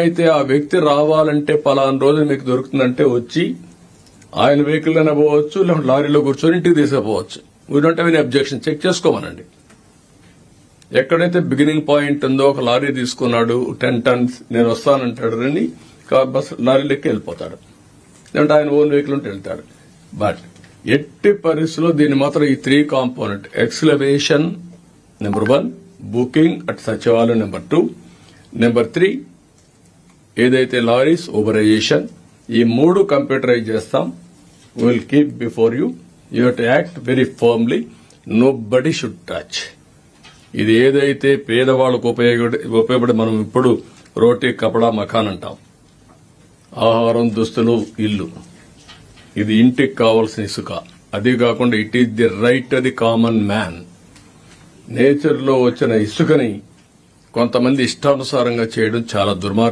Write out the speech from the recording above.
అయితే ఆ వ్యక్తి రావాలంటే పలానా రోజు మీకు దొరుకుతుందంటే వచ్చి ఆయన వెహికల్ అయినా పోవచ్చు, లేకుంటే లారీలో కూర్చొని ఇంటికి తీసుకుపోవచ్చు. We don't have any objection. Check చేసుకోమనండి. ఎక్కడైతే బిగినింగ్ పాయింట్ ఉందో ఒక లారీ తీసుకున్నాడు 10 టన్స్ నేను వస్తానంటాడు రండి, బస్ లారీలోకి వెళ్ళిపోతాడు, లేదంటే ఆయన ఓన్ వెహికల్ ఉంటే వెళ్తాడు. బట్ ఎట్టి పరిస్థితుల్లో దీన్ని మాత్రం ఈ 3 component excavation number 1, booking at సచివాలయం నెంబర్ 2, నెంబర్ 3 ఏదైతే లారీస్ ఓబరైజేషన్, ఈ 3 కంప్యూటరైజ్ చేస్తాం. Will keep before you. You have to act very firmly. Nobody should touch. ఇది ఏదైతే పేదవాళ్ళకు ఉపయోగపడి మనం ఇప్పుడు రోటీ కపడా మకాన్ అంటాం, ఆహారం, దుస్తులు, ఇల్లు, ఇది ఇంటికి కావాల్సిన ఇసుక. అది కాకుండా it is the right the common man. Nature లో వచ్చిన ఇసుకని కొంతమంది ఇష్టానుసారంగా చేయడం చాలా దుర్మార్గం.